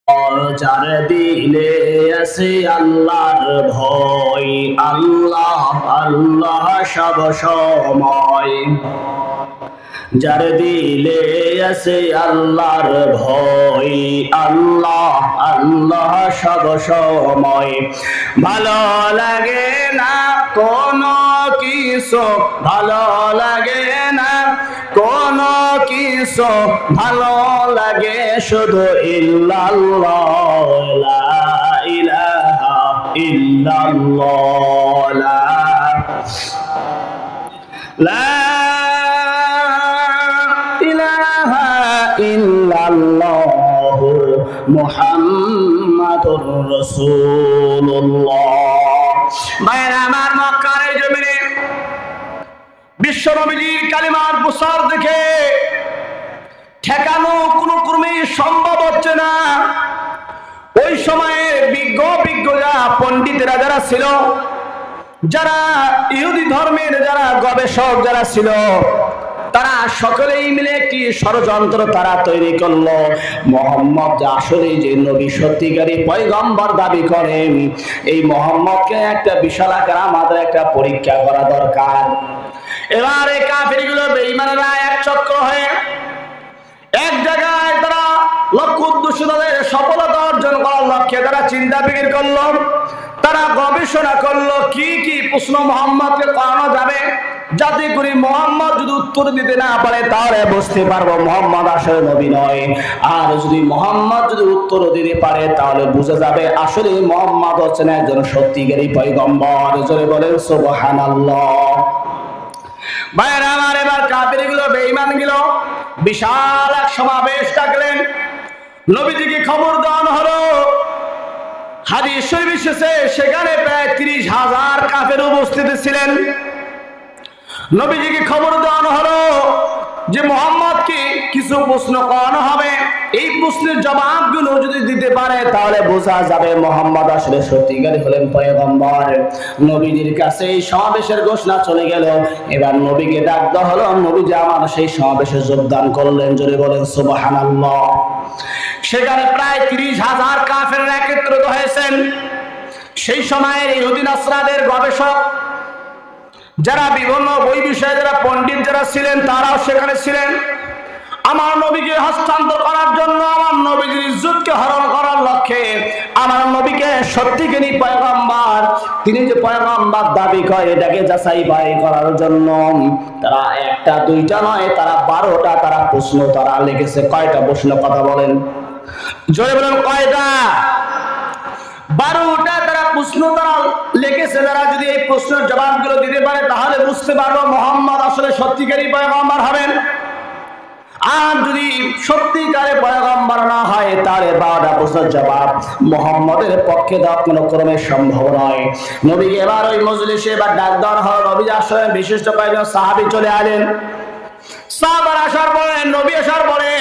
যার দিলে আছে আল্লাহর ভয়, আল্লাহ আল্লাহ সব সময়। যার দিলে আছে আল্লাহর ভয়, আল্লাহ আল্লাহ সব সময়। ভালো লাগে না কোনো কিছু, ভালো লাগে না কোনো কিছু, ভালো লাগে শুধু ইল্লাল্লাহ, লা ইলাহা ইল্লাল্লাহ, লা ইলাহা ইল্লাল্লাহ মুহাম্মাদুর রাসূলুল্লাহ। ভাইরা আমার, মক্কার এই জমিনে বিশ্ব নবীজির কালিমার প্রসার দেখে ঠেকানো কোনো ক্রমেই সম্ভব হচ্ছে না। ওই সময়ে বিজ্ঞরা পণ্ডিতেরা যারা ছিল, যারা ইহুদি ধর্মের যারা গবেষক যারা ছিল, তারা সকলেই মিলে একটি ষড়যন্ত্র তারা তৈরি করলো। মুহাম্মদ যে আসলে যে নবী সত্যিকারী পয়গম্বর দাবি করেন, এই মুহাম্মদকে একটা বিশাল আকার আমাদের একটা পরীক্ষা করা দরকার। এবার এই কাফিরগুলো বেঈমানেরা এক চক্র হয়ে এক জায়গায় তারা লক্ষ্য উদ্দেশ্য তাদের সফলতা অর্জন করার লক্ষ্যে তারা চিন্তা ফিকির করলো, তারা গবেষণা করলো কি কি প্রশ্ন মুহাম্মদকে করানো যাবে, যাতে করে মুহাম্মদ যদি উত্তর দিতে না পারে তাহলে বুঝতে পারবো মুহাম্মদ আসলে নবী নয়, আর যদি মুহাম্মদ যদি উত্তর দিতে পারে তাহলে বুঝা যাবে আসলে মুহাম্মদ হচ্ছেন একজন সত্যিকারী পয়গম্বর। জোরে বলেন সুবহানাল্লাহ। ভাইরা আমার, এবার কাফিরগুলো বেঈমানগুলো বিশাল এক সমাবেশ ডাকলেন। নবীজিকে খবর দেওয়ানো হলো। হাদিস শরীফ এসেছে সেখানে প্রায় 30,000 কাফের উপস্থিত ছিলেন। নবীজিকে খবর দেওয়ানো হলো যে মুহাম্মদকে কিছু প্রশ্ন করানো হবে, এই প্রশ্নের জবাবগুলো যদি দিতে পারে তাহলে বোঝা যাবে মুহাম্মদ আসলে সত্যিকারী হলেন পয়গম্বর। নবীজির কাছে এই সমাবেশের ঘোষণা চলে গেল। এবার নবীকে ডাক দেওয়া হলো। নবীজি আমার সেই সমাবেশে যোগদান করলেন। জোরে বলেন সুবহানাল্লাহ। সেখানে প্রায় 30,000 কাফেররা একত্রিত হয়েছেন। সেই সময়ের ইহুদি নাসরাদের গবেষক যারা বিভিন্ন বই বিষয়ে যারা পণ্ডিত যারা ছিলেন তারাও সেখানে ছিলেন। আমার নবীকে হস্তান্তর করার জন্য, আমার নবীর ইজ্জতকে হরণ করার লক্ষ্যে, আমার নবীকে সত্যিকারী পয়গম্বর তিনি যে পয়গম্বর দাবি করে এটাকে যাচাই বাছাই করার জন্য তারা একটা দুইটা নয়, তারা 12টা তারা প্রশ্ন তারা লিখেছে। কয়টা প্রশ্ন কথা বলেন? জোরে বলেন কয়টা? 12টা তারা প্রশ্ন তারা লিখেছে। তারা যদি এই প্রশ্নের জবাবগুলো দিতে পারে তাহলে বুঝতে পারবো মুহাম্মদ আসলে সত্যিকারী পয়গম্বর হবেন। আর যদি সত্যিকারে পয়গম্বর না হয় তাহলে 12টা প্রশ্নের জবাব মুহাম্মদের পক্ষে দেওয়া কোনো ক্রমে সম্ভব নয়। নবীকে এবার ওই মজলিসে এবার ডাক দেওয়া হলো। নবী আসলে বিশিষ্ট কয়েকজন সাহাবী চলে আলেন। সাহাবারা আসার পরে, নবী আসার পরে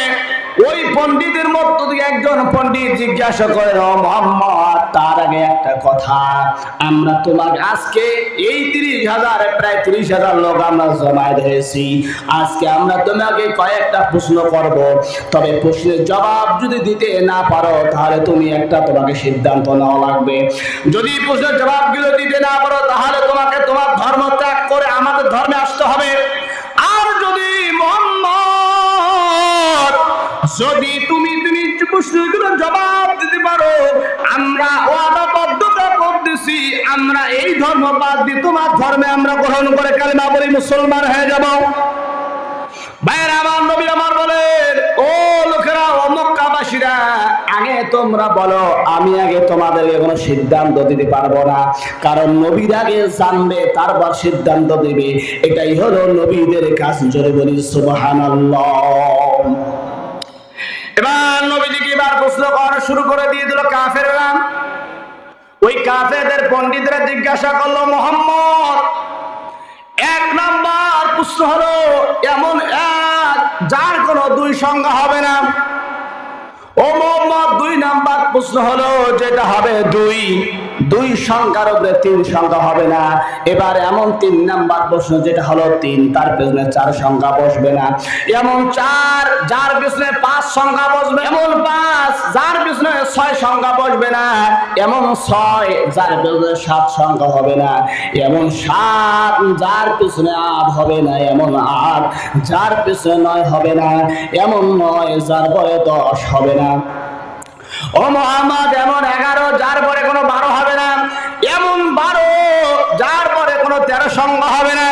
ওই পণ্ডিতের মধ্য থেকে একজন পণ্ডিত জিজ্ঞাসা করেন, ও মুহাম্মদ, তার আগে একটা কথা, আমরা তোমাকে আজকে এই 30,000 প্রায় 30,000 লোক আমরা জমায়েত হয়েছি, আজকে আমরা তোমাকে কয়েকটা প্রশ্ন করব, তবে প্রশ্নের জবাব যদি দিতে না পারো তাহলে তুমি একটা তোমাকে সিদ্ধান্ত নেওয়া লাগবে। যদি প্রশ্নের জবাবগুলো দিতে না পারো তাহলে তোমাকে তোমার ধর্ম ত্যাগ করে আমাদের ধর্মে আসতে হবে। আর যদি মুহাম্মদ যদি তুমি প্রশ্নগুলোর জবাব দিতে পারো, আমরা ওয়াদাবদ্ধতা করতেছি আমরা এই ধর্ম বাদ দিয়ে তোমার ধর্মে আমরা গ্রহণ করে কালিমা পড়ে মুসলমান হয়ে যাব। ভাইরা আমার, নবী আমার বলেন, ও লোকেরা, ও মক্কাবাসীরা, আগে তোমরা বলো, আমি আগে তোমাদেরকে কোনো সিদ্ধান্ত দিতে পারবো না, কারণ নবীর আগে জানবে তারপর সিদ্ধান্ত দেবে, এটাই হলো নবীদের কাজ। জোরে বলি সুবহানাল্লাহ। এবার নবীজিকে এবার প্রশ্ন করা শুরু করে দিয়ে দিল কাফেররা। ওই কাফেরদের পণ্ডিতরা জিজ্ঞাসা করলো, মুহাম্মদ, 1 নাম্বার প্রশ্ন হলো এমন এক যার কোনো 2 সংখ্যা হবে না। ও মুহাম্মদ, 2 নাম্বার প্রশ্ন হলো যেটা হবে 2। দুই সংখ্যার উপরে তিন সংখ্যা হবে না। এবার এমন 3 নাম্বার প্রশ্ন যেটা হলো 3, তার পেছনে 4 সংখ্যা বসবে না। এমন 4 যার পেছনে 5 সংখ্যা বসবে, এমন 5 যার পেছনে 6 সংখ্যা বসবে না, এমন 6 যার পেছনে 7 সংখ্যা হবে না, এমন 7 যার পেছনে 8 হবে না, এমন 8 যার পেছনে 9 হবে না, এমন 9 যার পরে 10 হবে না। ও মুহাম্মদ, এমন 11 যার পরে কোনো 12 হবে না, এমন 12 যার পরে কোনো 13 সংখ্যা হবে না।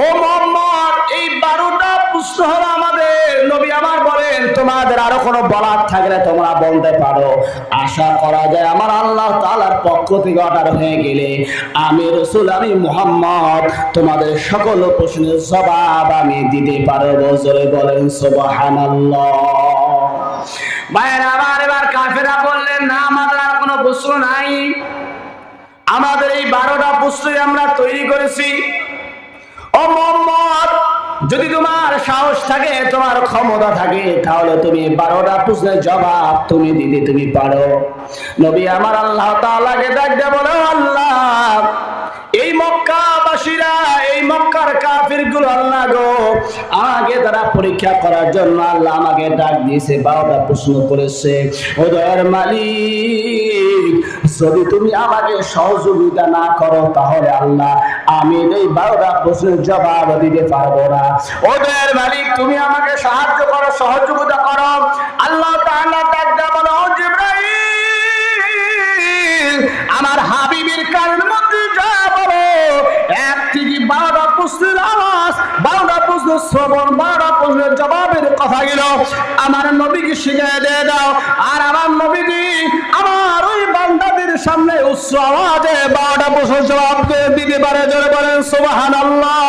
ও মুহাম্মদ, এই 12টা প্রশ্ন হলো আমাদের নবী আমার বলেন, তোমাদের আরো কোনো বলার থাকলে তোমরা বলতে পারো। আশা করা যায় আমার আল্লাহ তাআলার পক্ষ থেকে অর্ডার হয়ে গেলে আমি রাসূল, আমি মুহাম্মদ তোমাদের সকল প্রশ্নের জবাব আমি দিতে পারবো। জোরে বলেন সুবহানাল্লাহ। ভাইরা আমার, এবার কাফেররা বললেন, না আমাদের আর কোনো প্রশ্ন নাই, আমাদের এই 12টা প্রশ্নই আমরা তৈরি করেছি। ও মুহাম্মদ, যদি তোমার সাহস থাকে, তোমার ক্ষমতা থাকে, তাহলে তুমি 12টা প্রশ্নের জবাব তুমি দিতে তুমি পারো। নবী আমার আল্লাহ তাআলাকে ডাকতে বলে, আল্লাহ, এই মক্কাবাসীরা, এই মক্কার কাফিরগুলো আল্লাহ গো, আমাকে তারা পরীক্ষা করার জন্য আল্লাহ আমাকে ডাক দিয়েছে, 12টা প্রশ্ন করেছে। ও দয়ার মালিক, যদি তুমি আমাকে সহযোগিতা না করো, তাহলে আল্লাহ আমি এই 12টা প্রশ্নের জবাব দিতে পারবো না। ও দয়ার মালিক, তুমি আমাকে সাহায্য করো, সহযোগিতা করো। আল্লাহ তাআলা ডাক দেয়া বলো, ও জিবরাইল, আমার হাবিবের কানের মধ্যে যা বলো, 1 থেকে 12টা প্রশ্নের আওয়াজ, 12টা প্রশ্নের শ্রবণ, 12টা প্রশ্নের জবাবের কথা গেল আমার নবীকে শিখিয়ে দিয়ে দাও। আর আমার নবীজি আমার ওই বান্দাদের সামনে উচ্চ আওয়াজে 12টা প্রশ্নের জবাব দিতে পারে। জোরে বলেন সুবহানাল্লাহ।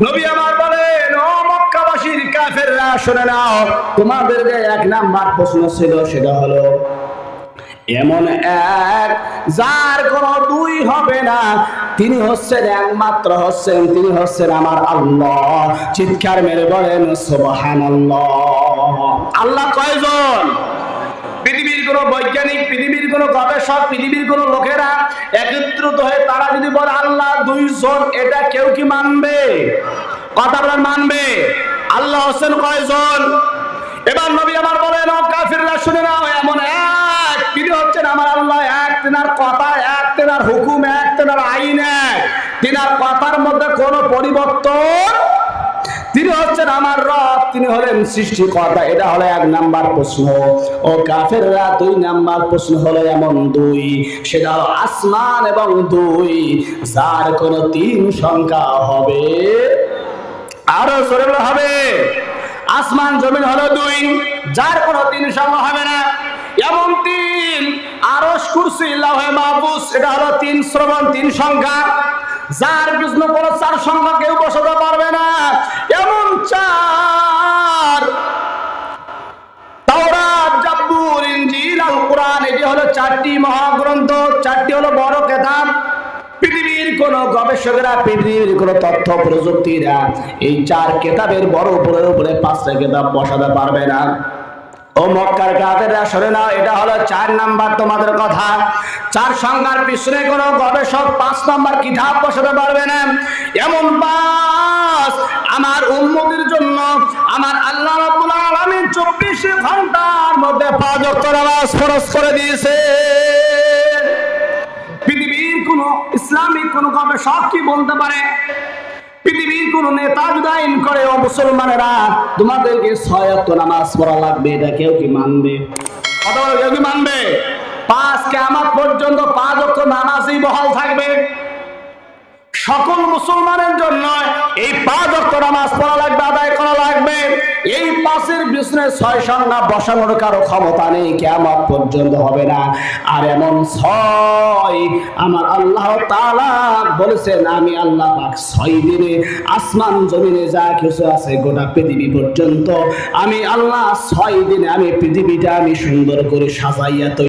নবী আমার বলেন, ও মক্কাবাসীর কাফেররা, শুনে নাও, তোমাদের যে 1 নাম্বার প্রশ্ন ছিল সেটা হলো এমন এক যার কোনো 2 হবে না, তিনি হচ্ছেন একমাত্র তিনি হচ্ছেন আমার আল্লাহ। চিৎকার মেরে বলেন সুবহানাল্লাহ। আল্লাহ কয়জন? পৃথিবীর কোন বৈজ্ঞানিক, পৃথিবীর কোন গবেষক, পৃথিবীর কোন লোকেরা একত্রিত হয়ে তারা যদি বলে আল্লাহ 2 জন, এটা কেউ কি মানবে? কথা বলেন, মানবে? আল্লাহ হচ্ছেন কয়জন? এবার নবী আমার বলেন, ও কাফিররা শুনে নাও, এমন এক, তিনি হচ্ছেন আমার আল্লাহ এক, তিনার কথা এক, তিনার হুকুম এক, তিনার আইন এক, তিনার কথার মধ্যে কোনো পরিবর্তন, তিনি হচ্ছেন আমার রব, তিনি হলেন সৃষ্টিকর্তা। এটা হলো 1 নাম্বার প্রশ্ন। ও কাফেররা, 2 নাম্বার প্রশ্ন হলো এমন 2, সেটা হলো আসমান এবং 2 যার কোনো 3 সংখ্যা হবে। আরো জোরে হবে, আসমান জমিন হলো 2 যার কোনো 3 সংখ্যা হবে না। এমন 3 আরশ, কুরসি, লাওহে মাহফুজ, এটা হলো 3 শ্রবণ, 3 সংখ্যা, যার পিছনে কোনো 4 সংখ্যা কেউ বসাতে পারবে না। এমন 4 তাওরাত, জাবুর, ইনজিল, আল কোরআন, এটি হলো 4টি মহাগ্রন্থ, 4টি হলো বড় কিতাব। পৃথিবীর কোন গবেষকরা, পৃথিবীর কোন তথ্য প্রযুক্তিরা এই 4 কিতাবের বড় উপরে 5টা কিতাব বসাতে পারবে না। ও মক্কার কাফেররা, শুনে নাও, এটা হলো 4 নাম্বার তোমাদের কথা। 4 সংখ্যার পিছনে কোন গবেষক 5 নাম্বার কিতাব বসাতে পারবে না। এমন 5 আমার উম্মতের জন্য আমার আল্লাহ রাব্বুল আলামিন 24 ঘন্টার মধ্যে 5 ওয়াক্ত নামাজ ফরজ করে দিয়েছে। পৃথিবীর কোন ইসলামিক কোন গবেষক কি বলতে পারে? পৃথিবীর কোন নেতা যদি আইন করে, ও মুসলমানেরা তোমাদেরকে 6 ওয়াক্ত নামাজ পড়া লাগবে, এটা কেউ কি মানবে? কথা বলো, কেউ কি মানবে? 5 কিয়ামত পর্যন্ত 5 ওয়াক্ত নামাজই বহাল থাকবে। সকল মুসলমানের জন্য এই 5 ওয়াক্ত নামাজ পড়া লাগবে, আদায় করা লাগবে। এই 5-এর পিছনে 6 সংখ্যা বসানোর কারো ক্ষমতা নেই, কিয়ামত পর্যন্ত হবে না। আর এমন 6 আমার আল্লাহ তাআলা বলেছেন, আমি আল্লাহ পাক 6 দিনে আসমান জমিনে যা কিছু আছে গোটা পৃথিবী পর্যন্ত আমি আল্লাহ 6 দিনে আমি পৃথিবীটা আমি সুন্দর করে সাজাইয়া